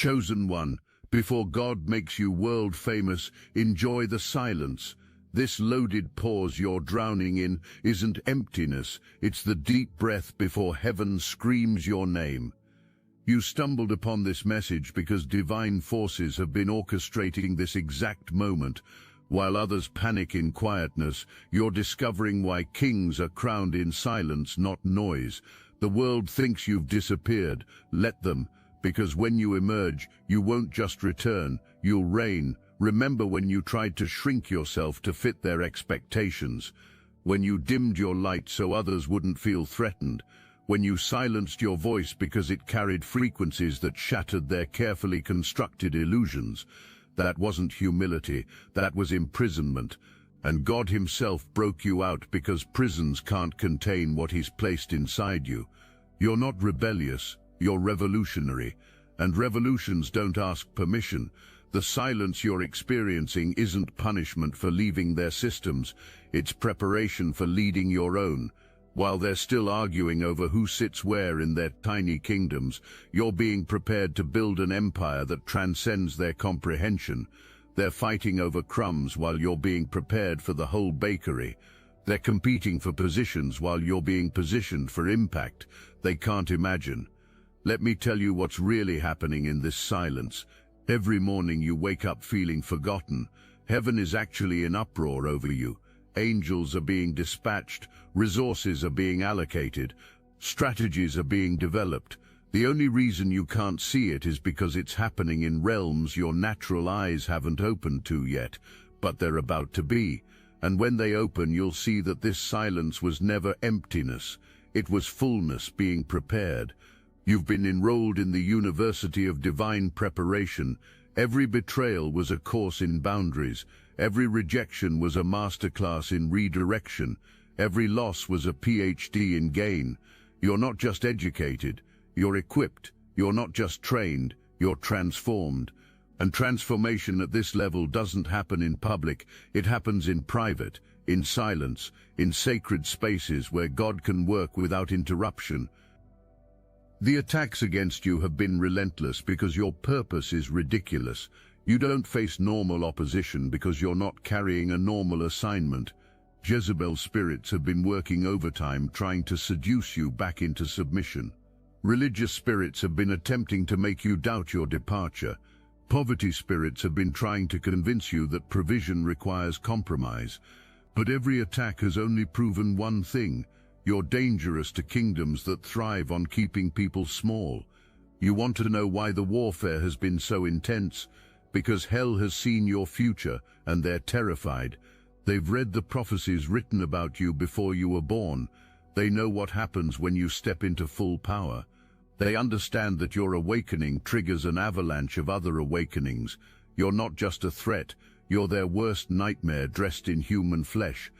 Chosen one, before God makes you world famous, enjoy the silence. This loaded pause you're drowning in isn't emptiness, it's the deep breath before heaven screams your name. You stumbled upon this message because divine forces have been orchestrating this exact moment. While others panic in quietness, you're discovering why kings are crowned in silence, not noise. The world thinks you've disappeared. Let them, because when you emerge, you won't just return, you'll reign. Remember when you tried to shrink yourself to fit their expectations, when you dimmed your light so others wouldn't feel threatened, when you silenced your voice because it carried frequencies that shattered their carefully constructed illusions. That wasn't humility, that was imprisonment. And God himself broke you out because prisons can't contain what he's placed inside you. You're not rebellious, you're revolutionary. And revolutions don't ask permission. The silence you're experiencing isn't punishment for leaving their systems, it's preparation for leading your own. While they're still arguing over who sits where in their tiny kingdoms, you're being prepared to build an empire that transcends their comprehension. They're fighting over crumbs while you're being prepared for the whole bakery. They're competing for positions while you're being positioned for impact they can't imagine. Let me tell you what's really happening in this silence. Every morning you wake up feeling forgotten. Heaven is actually in uproar over you. Angels are being dispatched, resources are being allocated, strategies are being developed. The only reason you can't see it is because it's happening in realms your natural eyes haven't opened to yet, but they're about to be. And when they open, you'll see that this silence was never emptiness. It was fullness being prepared. You've been enrolled in the University of Divine Preparation. Every betrayal was a course in boundaries. Every rejection was a masterclass in redirection. Every loss was a PhD in gain. You're not just educated, you're equipped. You're not just trained, you're transformed. And transformation at this level doesn't happen in public, it happens in private, in silence, in sacred spaces where God can work without interruption. The attacks against you have been relentless because your purpose is ridiculous. You don't face normal opposition because you're not carrying a normal assignment. Jezebel's spirits have been working overtime trying to seduce you back into submission. Religious spirits have been attempting to make you doubt your departure. Poverty spirits have been trying to convince you that provision requires compromise. But every attack has only proven one thing. You're dangerous to kingdoms that thrive on keeping people small. You want to know why the warfare has been so intense? Because hell has seen your future and they're terrified. They've read the prophecies written about you before you were born. They know what happens when you step into full power. They understand that your awakening triggers an avalanche of other awakenings. You're not just a threat, you're their worst nightmare dressed in human flesh.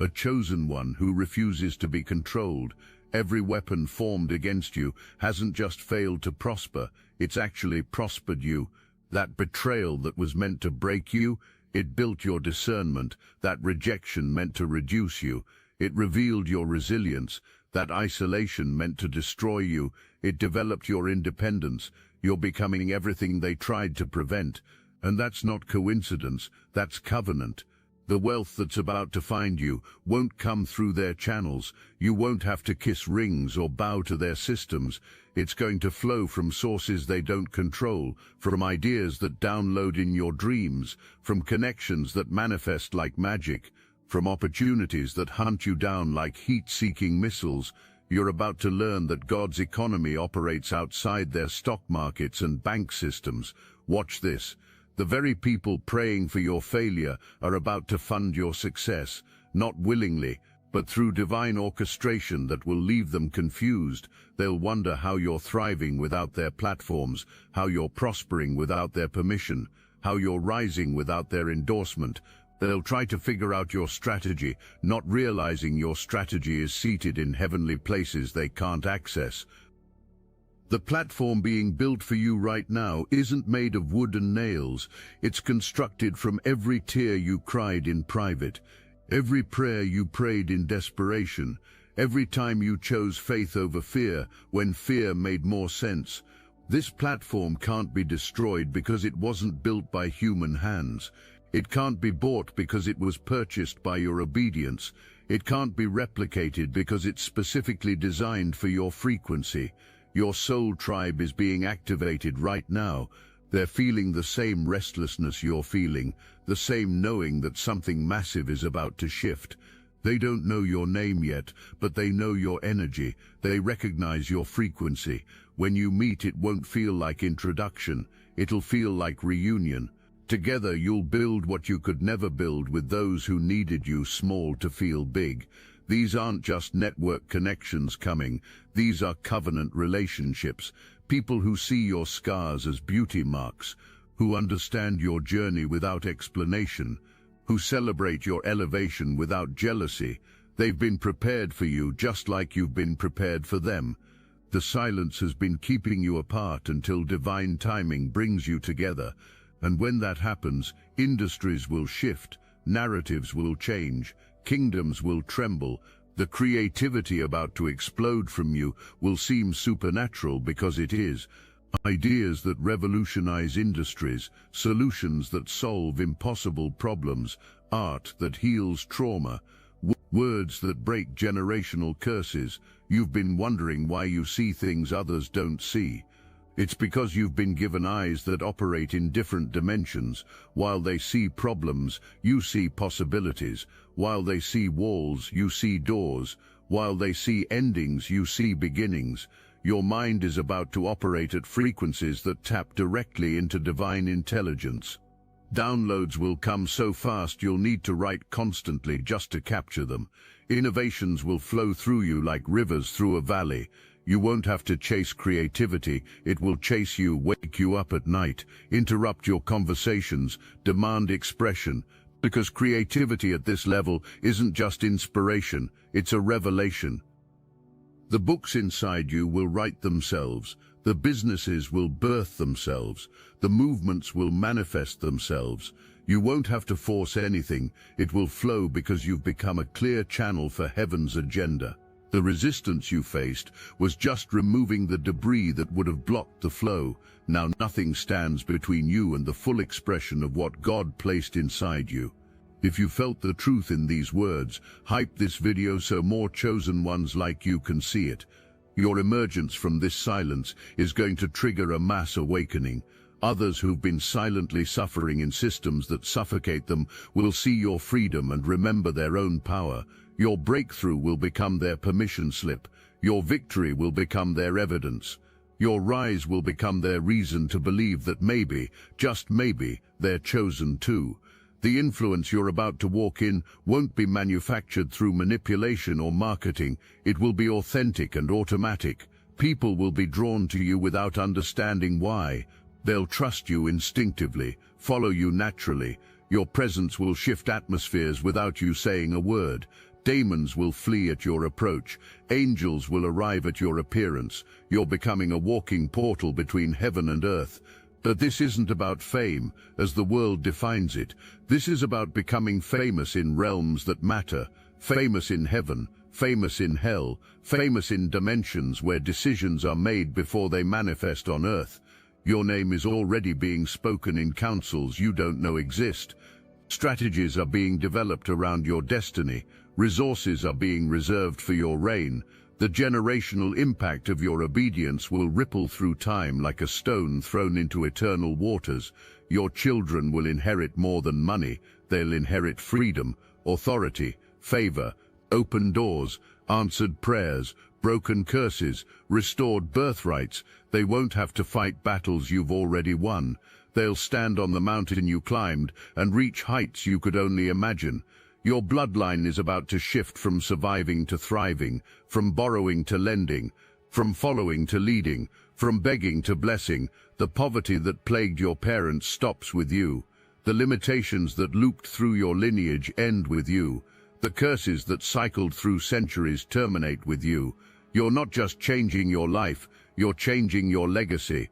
A chosen one who refuses to be controlled. Every weapon formed against you hasn't just failed to prosper, it's actually prospered you. That betrayal that was meant to break you, it built your discernment. That rejection meant to reduce you. It revealed your resilience. That isolation meant to destroy you. It developed your independence. You're becoming everything they tried to prevent. And that's not coincidence, that's covenant. The wealth that's about to find you won't come through their channels. You won't have to kiss rings or bow to their systems. It's going to flow from sources they don't control, from ideas that download in your dreams, from connections that manifest like magic, from opportunities that hunt you down like heat-seeking missiles. You're about to learn that God's economy operates outside their stock markets and bank systems. Watch this. The very people praying for your failure are about to fund your success, not willingly, but through divine orchestration that will leave them confused. They'll wonder how you're thriving without their platforms, how you're prospering without their permission, how you're rising without their endorsement. They'll try to figure out your strategy, not realizing your strategy is seated in heavenly places they can't access. The platform being built for you right now isn't made of wood and nails. It's constructed from every tear you cried in private, every prayer you prayed in desperation, every time you chose faith over fear when fear made more sense. This platform can't be destroyed because it wasn't built by human hands. It can't be bought because it was purchased by your obedience. It can't be replicated because it's specifically designed for your frequency. Your soul tribe is being activated right now. They're feeling the same restlessness you're feeling, the same knowing that something massive is about to shift. They don't know your name yet, but they know your energy. They recognize your frequency. When you meet, it won't feel like introduction. It'll feel like reunion. Together you'll build what you could never build with those who needed you small to feel big. These aren't just network connections coming. These are covenant relationships. People who see your scars as beauty marks, who understand your journey without explanation, who celebrate your elevation without jealousy. They've been prepared for you just like you've been prepared for them. The silence has been keeping you apart until divine timing brings you together. And when that happens, industries will shift, narratives will change, kingdoms will tremble. The creativity about to explode from you will seem supernatural because it is. Ideas that revolutionize industries, solutions that solve impossible problems, art that heals trauma, words that break generational curses. You've been wondering why you see things others don't see. It's because you've been given eyes that operate in different dimensions. While they see problems, you see possibilities. While they see walls, you see doors. While they see endings, you see beginnings. Your mind is about to operate at frequencies that tap directly into divine intelligence. Downloads will come so fast you'll need to write constantly just to capture them. Innovations will flow through you like rivers through a valley. You won't have to chase creativity, it will chase you, wake you up at night, interrupt your conversations, demand expression. Because creativity at this level isn't just inspiration, it's a revelation. The books inside you will write themselves, the businesses will birth themselves, the movements will manifest themselves. You won't have to force anything, it will flow because you've become a clear channel for heaven's agenda. The resistance you faced was just removing the debris that would have blocked the flow. Now nothing stands between you and the full expression of what God placed inside you. If you felt the truth in these words, hype this video so more chosen ones like you can see it. Your emergence from this silence is going to trigger a mass awakening. Others who've been silently suffering in systems that suffocate them will see your freedom and remember their own power. Your breakthrough will become their permission slip. Your victory will become their evidence. Your rise will become their reason to believe that maybe, just maybe, they're chosen too. The influence you're about to walk in won't be manufactured through manipulation or marketing. It will be authentic and automatic. People will be drawn to you without understanding why. They'll trust you instinctively, follow you naturally. Your presence will shift atmospheres without you saying a word. Demons will flee at your approach. Angels will arrive at your appearance. You're becoming a walking portal between heaven and earth. But this isn't about fame, as the world defines it. This is about becoming famous in realms that matter. Famous in heaven, famous in hell, famous in dimensions where decisions are made before they manifest on earth. Your name is already being spoken in councils you don't know exist. Strategies are being developed around your destiny. Resources are being reserved for your reign. The generational impact of your obedience will ripple through time like a stone thrown into eternal waters. Your children will inherit more than money. They'll inherit freedom, authority, favor, open doors, answered prayers, broken curses, restored birthrights. They won't have to fight battles you've already won. They'll stand on the mountain you climbed and reach heights you could only imagine. Your bloodline is about to shift from surviving to thriving, from borrowing to lending, from following to leading, from begging to blessing. The poverty that plagued your parents stops with you. The limitations that looped through your lineage end with you. The curses that cycled through centuries terminate with you. You're not just changing your life, you're changing your legacy.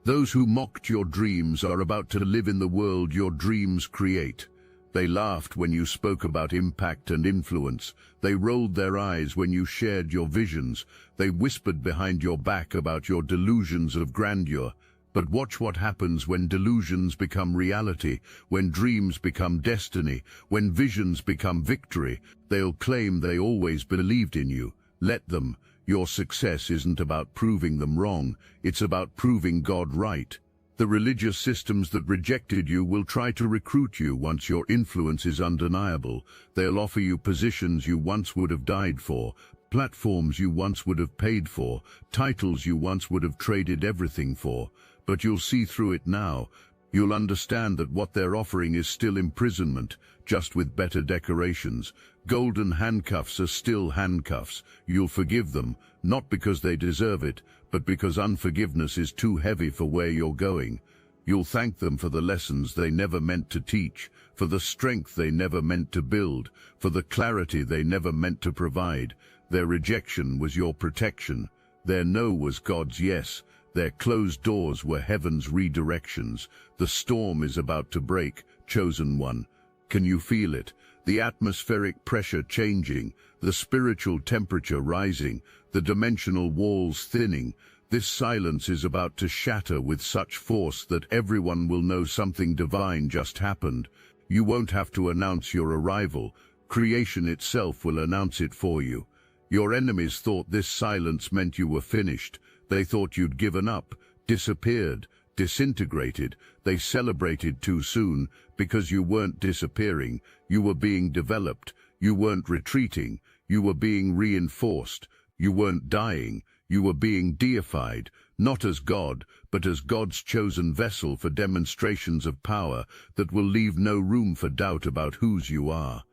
Those who mocked your dreams are about to live in the world your dreams create. They laughed when you spoke about impact and influence. They rolled their eyes when you shared your visions. They whispered behind your back about your delusions of grandeur. But watch what happens when delusions become reality, when dreams become destiny, when visions become victory. They'll claim they always believed in you. Let them. Your success isn't about proving them wrong. It's about proving God right. The religious systems that rejected you will try to recruit you once your influence is undeniable. They'll offer you positions you once would have died for, platforms you once would have paid for, titles you once would have traded everything for. But you'll see through it now. You'll understand that what they're offering is still imprisonment, just with better decorations. Golden handcuffs are still handcuffs. You'll forgive them, not because they deserve it, but because unforgiveness is too heavy for where you're going. You'll thank them for the lessons they never meant to teach, for the strength they never meant to build, for the clarity they never meant to provide. Their rejection was your protection. Their no was God's yes. Their closed doors were heaven's redirections. The storm is about to break, chosen one. Can you feel it? The atmospheric pressure changing, the spiritual temperature rising, the dimensional walls thinning. This silence is about to shatter with such force that everyone will know something divine just happened. You won't have to announce your arrival. Creation itself will announce it for you. Your enemies thought this silence meant you were finished. They thought you'd given up, disappeared, disintegrated. They celebrated too soon because you weren't disappearing. You were being developed. You weren't retreating. You were being reinforced. You weren't dying. You were being deified, not as God, but as God's chosen vessel for demonstrations of power that will leave no room for doubt about whose you are.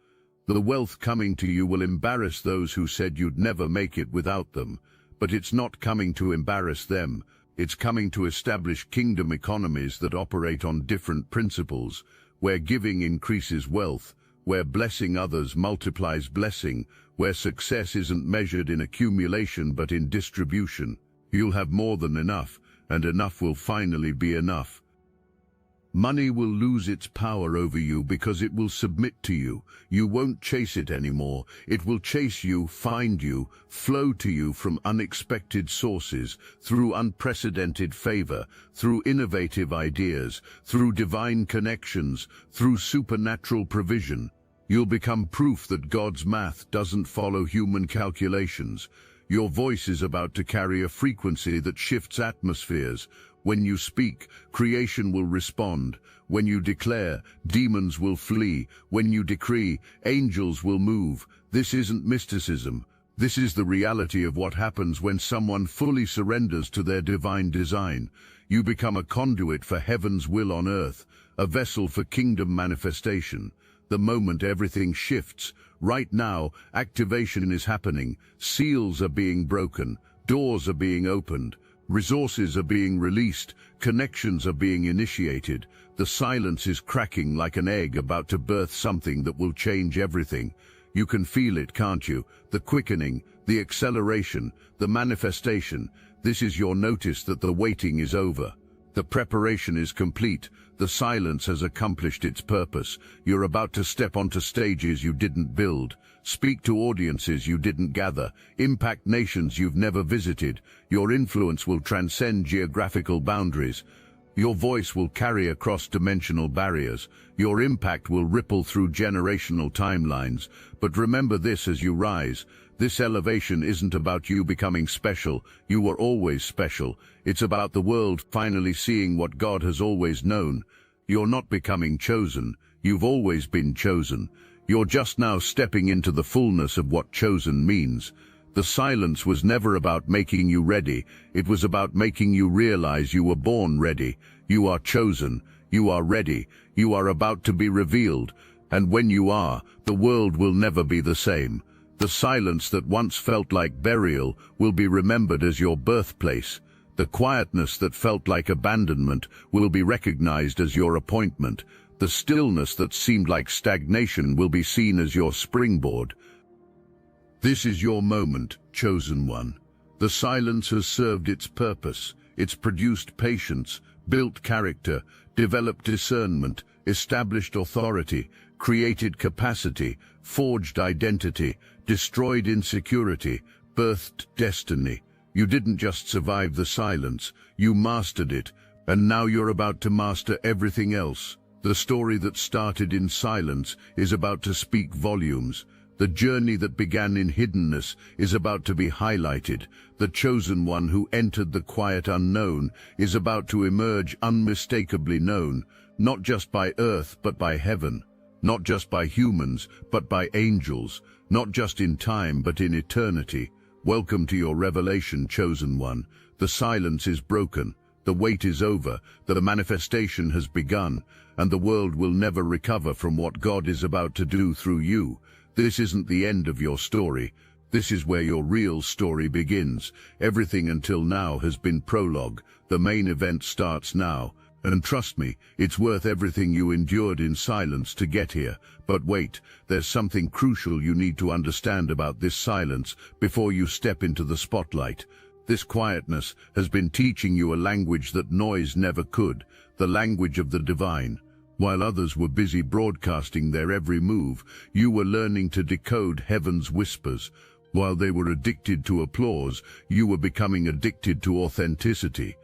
The wealth coming to you will embarrass those who said you'd never make it without them. But it's not coming to embarrass them. It's coming to establish kingdom economies that operate on different principles, where giving increases wealth, where blessing others multiplies blessing, where success isn't measured in accumulation but in distribution. You'll have more than enough, and enough will finally be enough. Money will lose its power over you because it will submit to you. You won't chase it anymore. It will chase you, find you, flow to you from unexpected sources, through unprecedented favor, through innovative ideas, through divine connections, through supernatural provision. You'll become proof that God's math doesn't follow human calculations. Your voice is about to carry a frequency that shifts atmospheres. When you speak, creation will respond. When you declare, demons will flee. When you decree, angels will move. This isn't mysticism. This is the reality of what happens when someone fully surrenders to their divine design. You become a conduit for heaven's will on earth, a vessel for kingdom manifestation. The moment everything shifts, right now, activation is happening. Seals are being broken. Doors are being opened. Resources are being released, connections are being initiated. The silence is cracking like an egg about to birth something that will change everything. You can feel it, can't you? The quickening, the acceleration, the manifestation. This is your notice that the waiting is over. The preparation is complete. The silence has accomplished its purpose. You're about to step onto stages you didn't build. Speak to audiences you didn't gather, impact nations you've never visited. Your influence will transcend geographical boundaries. Your voice will carry across dimensional barriers. Your impact will ripple through generational timelines. But remember this as you rise. This elevation isn't about you becoming special. You were always special. It's about the world finally seeing what God has always known. You're not becoming chosen. You've always been chosen. You're just now stepping into the fullness of what chosen means. The silence was never about making you ready. It was about making you realize you were born ready. You are chosen. You are ready. You are about to be revealed. And when you are, the world will never be the same. The silence that once felt like burial will be remembered as your birthplace. The quietness that felt like abandonment will be recognized as your appointment. The stillness that seemed like stagnation will be seen as your springboard. This is your moment, chosen one. The silence has served its purpose. It's produced patience, built character, developed discernment, established authority, created capacity, forged identity, destroyed insecurity, birthed destiny. You didn't just survive the silence, you mastered it, and now you're about to master everything else. The story that started in silence is about to speak volumes. The journey that began in hiddenness is about to be highlighted. The chosen one who entered the quiet unknown is about to emerge unmistakably known, not just by earth but by heaven, not just by humans but by angels, not just in time but in eternity. Welcome to your revelation, chosen one. The silence is broken, the wait is over, the manifestation has begun, and the world will never recover from what God is about to do through you. This isn't the end of your story. This is where your real story begins. Everything until now has been prologue. The main event starts now. And trust me, it's worth everything you endured in silence to get here. But wait, there's something crucial you need to understand about this silence before you step into the spotlight. This quietness has been teaching you a language that noise never could, the language of the divine. While others were busy broadcasting their every move, you were learning to decode heaven's whispers. While they were addicted to applause, you were becoming addicted to authenticity.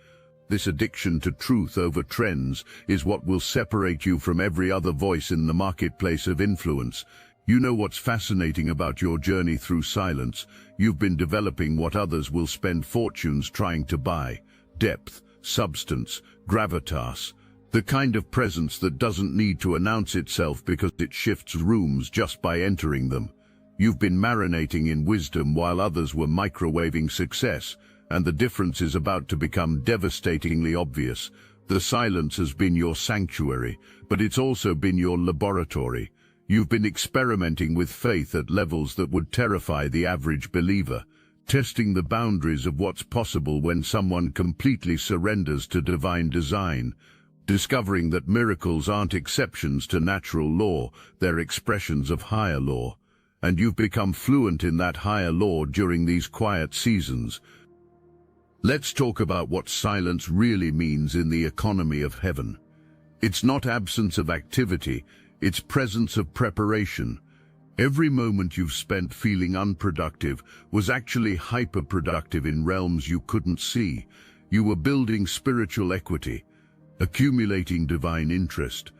This addiction to truth over trends is what will separate you from every other voice in the marketplace of influence. You know what's fascinating about your journey through silence? You've been developing what others will spend fortunes trying to buy. Depth, substance, gravitas. The kind of presence that doesn't need to announce itself because it shifts rooms just by entering them. You've been marinating in wisdom while others were microwaving success, and the difference is about to become devastatingly obvious. The silence has been your sanctuary, but it's also been your laboratory. You've been experimenting with faith at levels that would terrify the average believer, testing the boundaries of what's possible when someone completely surrenders to divine design, discovering that miracles aren't exceptions to natural law, they're expressions of higher law. And you've become fluent in that higher law during these quiet seasons. Let's talk about what silence really means in the economy of heaven. It's not absence of activity, it's presence of preparation. Every moment you've spent feeling unproductive was actually hyperproductive in realms you couldn't see. You were building spiritual equity, accumulating divine interest,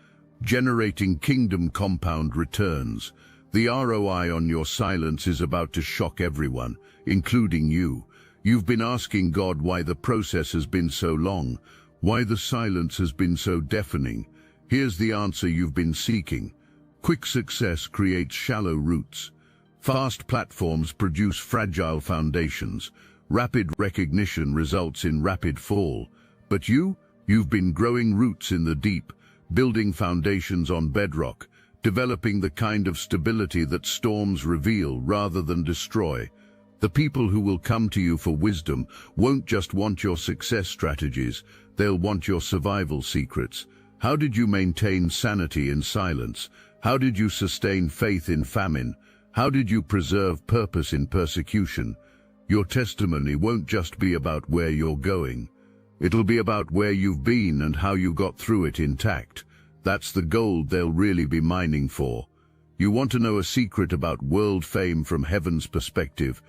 generating kingdom compound returns. The ROI on your silence is about to shock everyone, including you. You've been asking God why the process has been so long, why the silence has been so deafening. Here's the answer you've been seeking. Quick success creates shallow roots. Fast platforms produce fragile foundations. Rapid recognition results in rapid fall. But you've been growing roots in the deep, building foundations on bedrock, developing the kind of stability that storms reveal rather than destroy. The people who will come to you for wisdom won't just want your success strategies, they'll want your survival secrets. How did you maintain sanity in silence? How did you sustain faith in famine? How did you preserve purpose in persecution? Your testimony won't just be about where you're going. It'll be about where you've been and how you got through it intact. That's the gold they'll really be mining for. You want to know a secret about world fame from heaven's perspective?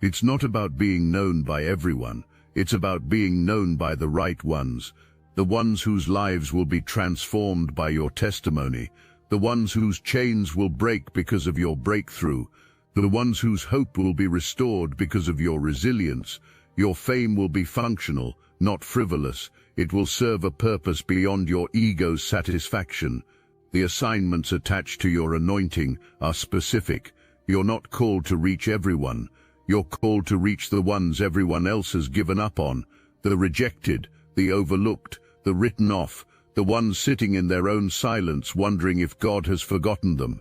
It's not about being known by everyone. It's about being known by the right ones. The ones whose lives will be transformed by your testimony. The ones whose chains will break because of your breakthrough. The ones whose hope will be restored because of your resilience. Your fame will be functional, not frivolous. It will serve a purpose beyond your ego's satisfaction. The assignments attached to your anointing are specific. You're not called to reach everyone. You're called to reach the ones everyone else has given up on, the rejected, the overlooked, the written off, the ones sitting in their own silence wondering if God has forgotten them.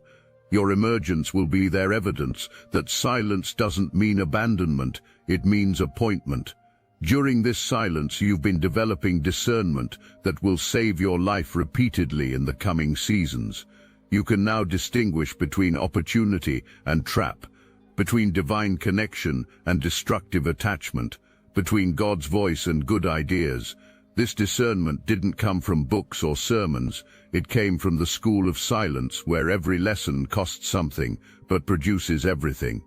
Your emergence will be their evidence that silence doesn't mean abandonment, it means appointment. During this silence, you've been developing discernment that will save your life repeatedly in the coming seasons. You can now distinguish between opportunity and trap, between divine connection and destructive attachment, between God's voice and good ideas. This discernment didn't come from books or sermons. It came from the school of silence, where every lesson costs something, but produces everything.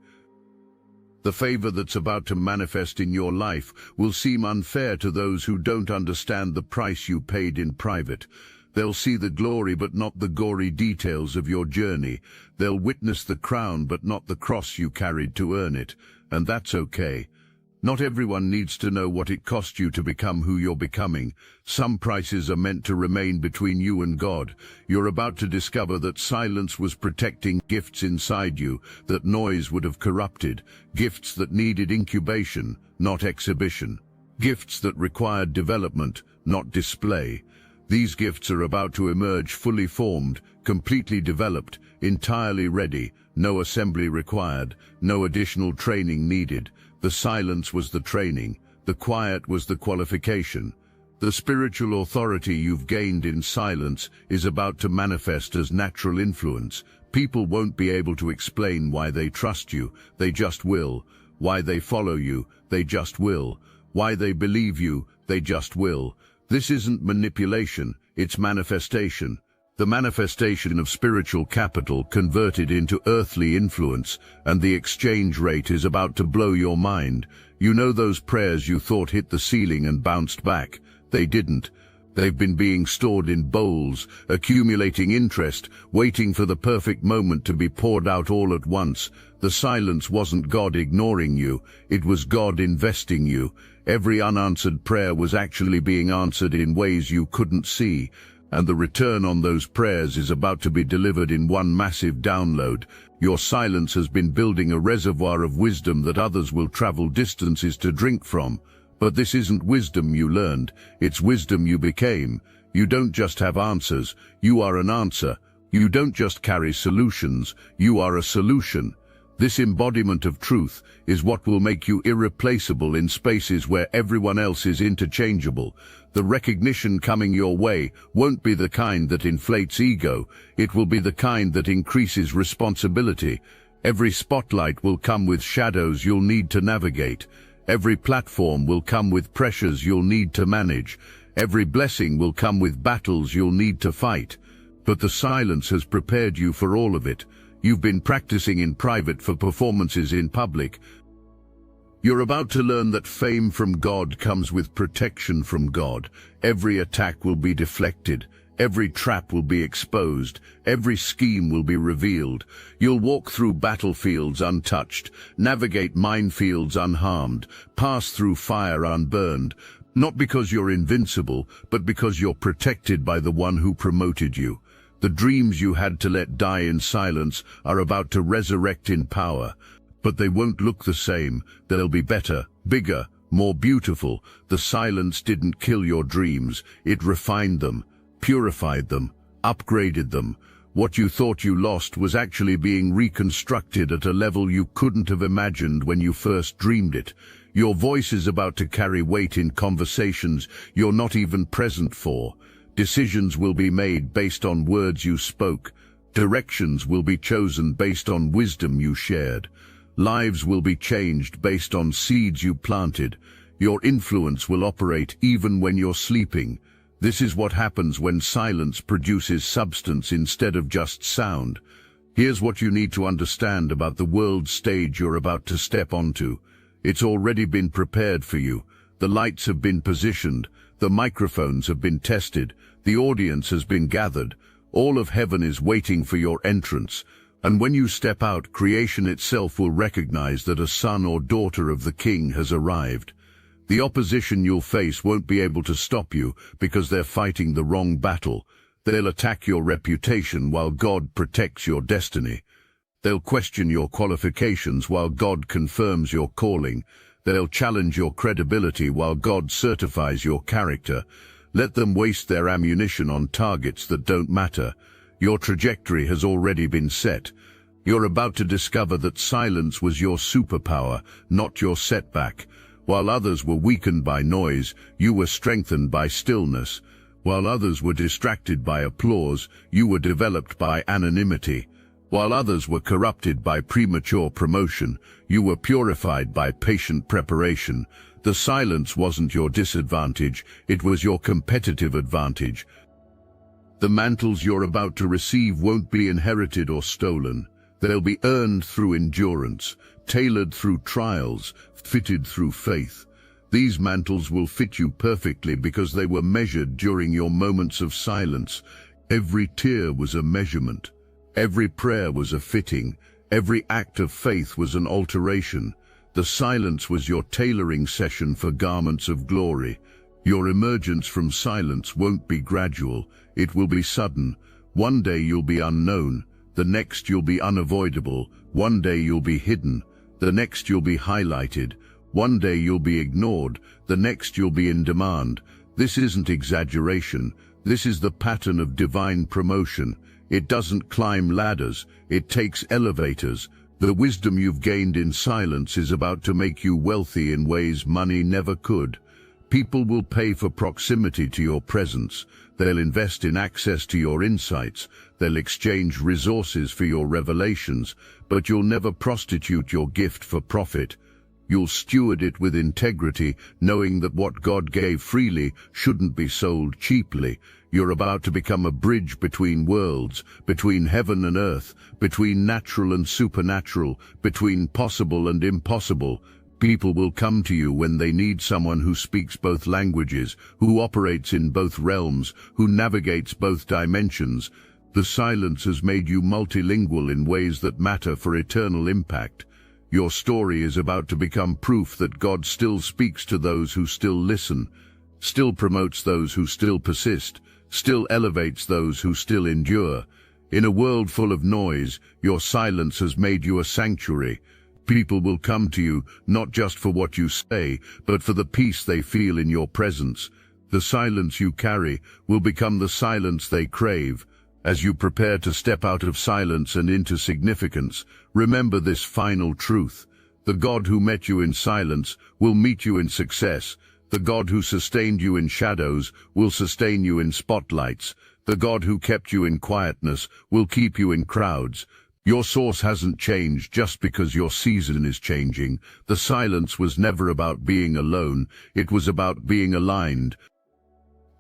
The favor that's about to manifest in your life will seem unfair to those who don't understand the price you paid in private. They'll see the glory but not the gory details of your journey. They'll witness the crown but not the cross you carried to earn it. And that's okay. Not everyone needs to know what it cost you to become who you're becoming. Some prices are meant to remain between you and God. You're about to discover that silence was protecting gifts inside you that noise would have corrupted, gifts that needed incubation, not exhibition, gifts that required development, not display. These gifts are about to emerge fully formed, completely developed, entirely ready, no assembly required, no additional training needed. The silence was the training, the quiet was the qualification. The spiritual authority you've gained in silence is about to manifest as natural influence. People won't be able to explain why they trust you, they just will. Why they follow you, they just will. Why they believe you, they just will. This isn't manipulation, it's manifestation. The manifestation of spiritual capital converted into earthly influence, and the exchange rate is about to blow your mind. You know those prayers you thought hit the ceiling and bounced back? They didn't. They've been being stored in bowls, accumulating interest, waiting for the perfect moment to be poured out all at once. The silence wasn't God ignoring you, it was God investing you. Every unanswered prayer was actually being answered in ways you couldn't see. And the return on those prayers is about to be delivered in one massive download. Your silence has been building a reservoir of wisdom that others will travel distances to drink from. But this isn't wisdom you learned, it's wisdom you became. You don't just have answers, you are an answer. You don't just carry solutions, you are a solution. This embodiment of truth is what will make you irreplaceable in spaces where everyone else is interchangeable. The recognition coming your way won't be the kind that inflates ego, it will be the kind that increases responsibility. Every spotlight will come with shadows you'll need to navigate. Every platform will come with pressures you'll need to manage. Every blessing will come with battles you'll need to fight. But the silence has prepared you for all of it. You've been practicing in private for performances in public. You're about to learn that fame from God comes with protection from God. Every attack will be deflected. Every trap will be exposed. Every scheme will be revealed. You'll walk through battlefields untouched, navigate minefields unharmed, pass through fire unburned. Not because you're invincible, but because you're protected by the one who promoted you. The dreams you had to let die in silence are about to resurrect in power. But they won't look the same. They'll be better, bigger, more beautiful. The silence didn't kill your dreams. It refined them, purified them, upgraded them. What you thought you lost was actually being reconstructed at a level you couldn't have imagined when you first dreamed it. Your voice is about to carry weight in conversations you're not even present for. Decisions will be made based on words you spoke. Directions will be chosen based on wisdom you shared. Lives will be changed based on seeds you planted. Your influence will operate even when you're sleeping. This is what happens when silence produces substance instead of just sound. Here's what you need to understand about the world stage you're about to step onto. It's already been prepared for you. The lights have been positioned. The microphones have been tested. The audience has been gathered. All of heaven is waiting for your entrance. And when you step out, creation itself will recognize that a son or daughter of the King has arrived. The opposition you'll face won't be able to stop you because they're fighting the wrong battle. They'll attack your reputation while God protects your destiny. They'll question your qualifications while God confirms your calling. They'll challenge your credibility while God certifies your character. Let them waste their ammunition on targets that don't matter. Your trajectory has already been set. You're about to discover that silence was your superpower, not your setback. While others were weakened by noise, you were strengthened by stillness. While others were distracted by applause, you were developed by anonymity. While others were corrupted by premature promotion, you were purified by patient preparation. The silence wasn't your disadvantage, it was your competitive advantage. The mantles you're about to receive won't be inherited or stolen. They'll be earned through endurance, tailored through trials, fitted through faith. These mantles will fit you perfectly because they were measured during your moments of silence. Every tear was a measurement. Every prayer was a fitting. Every act of faith was an alteration. The silence was your tailoring session for garments of glory. Your emergence from silence won't be gradual. It will be sudden. One day you'll be unknown. The next you'll be unavoidable. One day you'll be hidden. The next you'll be highlighted. One day you'll be ignored. The next you'll be in demand. This isn't exaggeration. This is the pattern of divine promotion. It doesn't climb ladders. It takes elevators. The wisdom you've gained in silence is about to make you wealthy in ways money never could. People will pay for proximity to your presence. They'll invest in access to your insights. They'll exchange resources for your revelations. But you'll never prostitute your gift for profit. You'll steward it with integrity, knowing that what God gave freely shouldn't be sold cheaply. You're about to become a bridge between worlds, between heaven and earth, between natural and supernatural, between possible and impossible. People will come to you when they need someone who speaks both languages, who operates in both realms, who navigates both dimensions. The silence has made you multilingual in ways that matter for eternal impact. Your story is about to become proof that God still speaks to those who still listen, still promotes those who still persist, still elevates those who still endure. In a world full of noise, your silence has made you a sanctuary. People will come to you not just for what you say, but for the peace they feel in your presence. The silence you carry will become the silence they crave. As you prepare to step out of silence and into significance, remember this final truth. The God who met you in silence will meet you in success. The God who sustained you in shadows will sustain you in spotlights. The God who kept you in quietness will keep you in crowds. Your source hasn't changed just because your season is changing. The silence was never about being alone. It was about being aligned.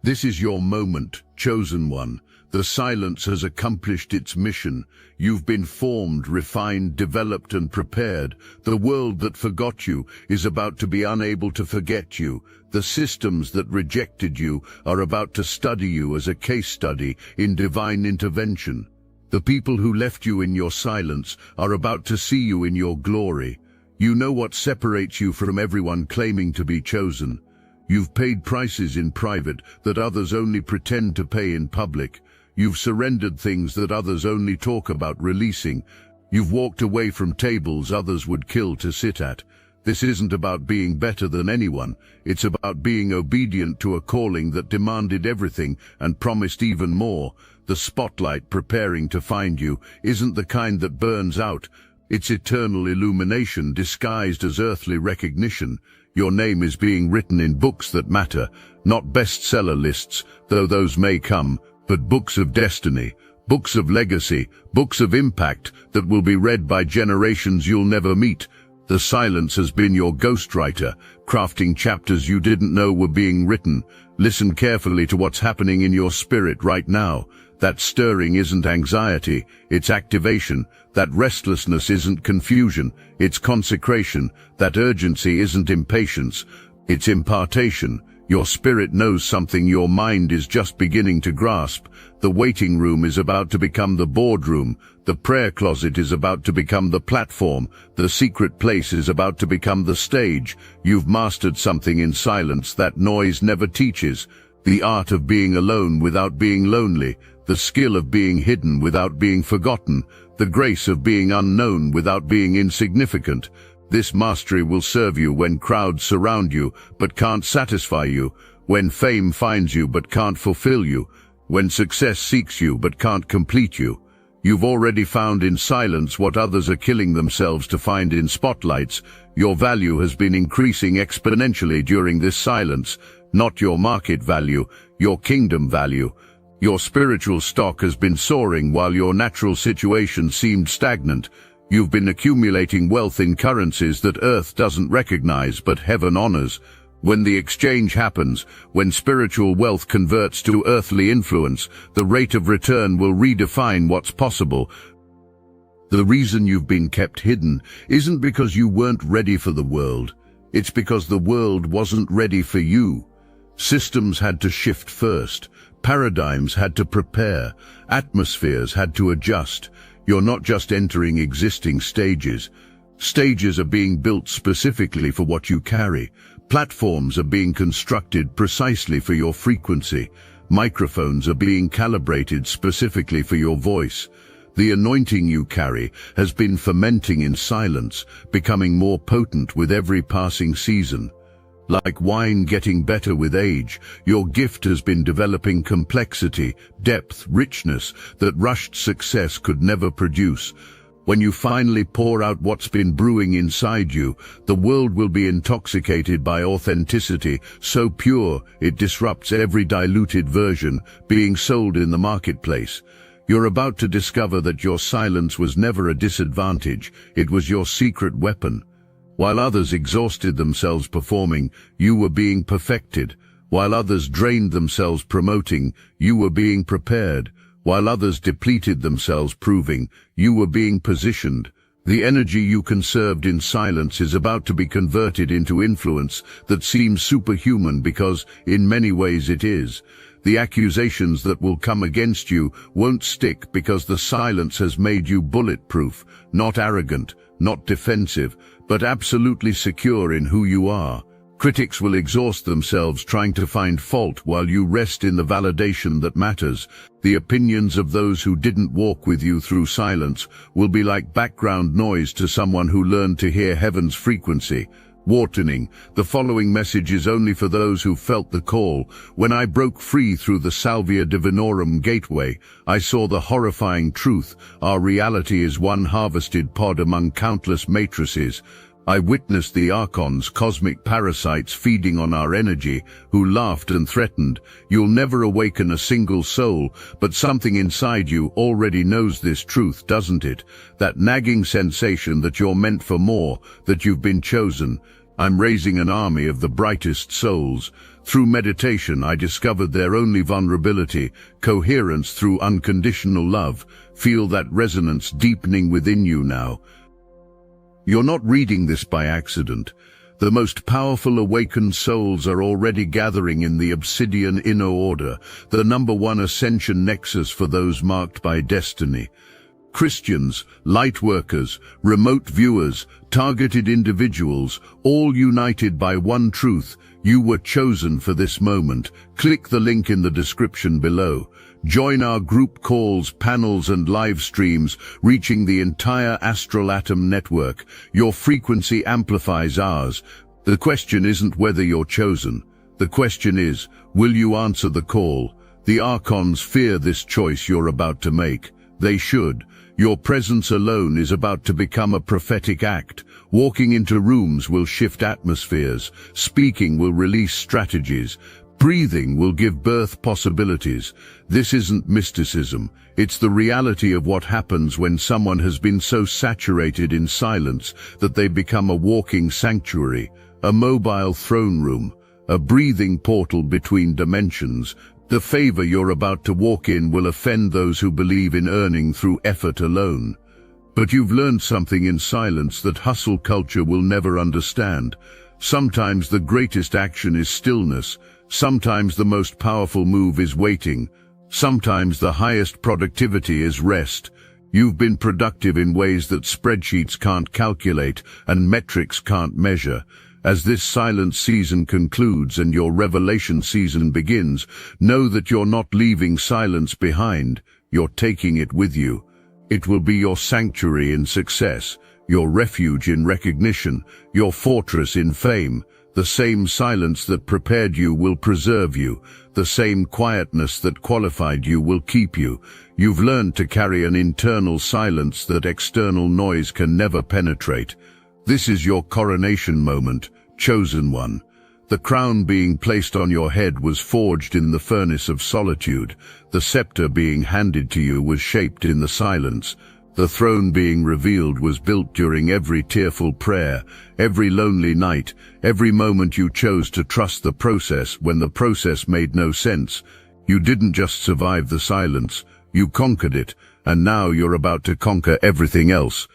This is your moment, chosen one. The silence has accomplished its mission. You've been formed, refined, developed, and prepared. The world that forgot you is about to be unable to forget you. The systems that rejected you are about to study you as a case study in divine intervention. The people who left you in your silence are about to see you in your glory. You know what separates you from everyone claiming to be chosen. You've paid prices in private that others only pretend to pay in public. You've surrendered things that others only talk about releasing. You've walked away from tables others would kill to sit at. This isn't about being better than anyone. It's about being obedient to a calling that demanded everything and promised even more. The spotlight preparing to find you isn't the kind that burns out. It's eternal illumination disguised as earthly recognition. Your name is being written in books that matter, not bestseller lists, though those may come, but books of destiny, books of legacy, books of impact that will be read by generations you'll never meet. The silence has been your ghostwriter, crafting chapters you didn't know were being written. Listen carefully to what's happening in your spirit right now. That stirring isn't anxiety, it's activation. That restlessness isn't confusion, it's consecration. That urgency isn't impatience, it's impartation. Your spirit knows something your mind is just beginning to grasp. The waiting room is about to become the boardroom. The prayer closet is about to become the platform. The secret place is about to become the stage. You've mastered something in silence that noise never teaches. The art of being alone without being lonely. The skill of being hidden without being forgotten. The grace of being unknown without being insignificant. This mastery will serve you when crowds surround you but can't satisfy you, when fame finds you but can't fulfill you, when success seeks you but can't complete you. You've already found in silence what others are killing themselves to find in spotlights. Your value has been increasing exponentially during this silence, not your market value, your kingdom value. Your spiritual stock has been soaring while your natural situation seemed stagnant. You've been accumulating wealth in currencies that earth doesn't recognize but heaven honors. When the exchange happens, when spiritual wealth converts to earthly influence, the rate of return will redefine what's possible. The reason you've been kept hidden isn't because you weren't ready for the world. It's because the world wasn't ready for you. Systems had to shift first. Paradigms had to prepare. Atmospheres had to adjust. You're not just entering existing stages. Stages are being built specifically for what you carry. Platforms are being constructed precisely for your frequency. Microphones are being calibrated specifically for your voice. The anointing you carry has been fermenting in silence, becoming more potent with every passing season. Like wine getting better with age, your gift has been developing complexity, depth, richness that rushed success could never produce. When you finally pour out what's been brewing inside you, the world will be intoxicated by authenticity, so pure it disrupts every diluted version being sold in the marketplace. You're about to discover that your silence was never a disadvantage, it was your secret weapon. While others exhausted themselves performing, you were being perfected. While others drained themselves promoting, you were being prepared. While others depleted themselves proving, you were being positioned. The energy you conserved in silence is about to be converted into influence that seems superhuman because, in many ways, it is. The accusations that will come against you won't stick because the silence has made you bulletproof, not arrogant, not defensive, but absolutely secure in who you are. Critics will exhaust themselves trying to find fault while you rest in the validation that matters. The opinions of those who didn't walk with you through silence will be like background noise to someone who learned to hear heaven's frequency. Warning, the following message is only for those who felt the call. When I broke free through the Salvia Divinorum gateway, I saw the horrifying truth. Our reality is one harvested pod among countless matrices. I witnessed the archons, cosmic parasites feeding on our energy, who laughed and threatened. You'll never awaken a single soul, but something inside you already knows this truth, doesn't it? That nagging sensation that you're meant for more, that you've been chosen. I'm raising an army of the brightest souls. Through meditation, I discovered their only vulnerability, coherence through unconditional love. Feel that resonance deepening within you now. You're not reading this by accident. The most powerful awakened souls are already gathering in the obsidian inner order, the #1 ascension nexus for those marked by destiny. Christians, light workers, remote viewers, targeted individuals, all united by one truth: you were chosen for this moment. Click the link in the description below. Join our group calls, panels and live streams, reaching the entire astral atom network. Your frequency amplifies ours. The question isn't whether you're chosen. The question is, will you answer the call? The archons fear this choice you're about to make. They should. Your presence alone is about to become a prophetic act. Walking into rooms will shift atmospheres. Speaking will release strategies. Breathing will give birth possibilities. This isn't mysticism. It's the reality of what happens when someone has been so saturated in silence that they become a walking sanctuary, a mobile throne room, a breathing portal between dimensions. The favor you're about to walk in will offend those who believe in earning through effort alone. But you've learned something in silence that hustle culture will never understand. Sometimes the greatest action is stillness. Sometimes the most powerful move is waiting. Sometimes the highest productivity is rest. You've been productive in ways that spreadsheets can't calculate and metrics can't measure. As this silent season concludes and your revelation season begins, know that you're not leaving silence behind. You're taking it with you. It will be your sanctuary in success, your refuge in recognition, your fortress in fame. The same silence that prepared you will preserve you. The same quietness that qualified you will keep you. You've learned to carry an internal silence that external noise can never penetrate. This is your coronation moment, chosen one. The crown being placed on your head was forged in the furnace of solitude. The scepter being handed to you was shaped in the silence. The throne being revealed was built during every tearful prayer, every lonely night, every moment you chose to trust the process when the process made no sense. You didn't just survive the silence, you conquered it, and now you're about to conquer everything else.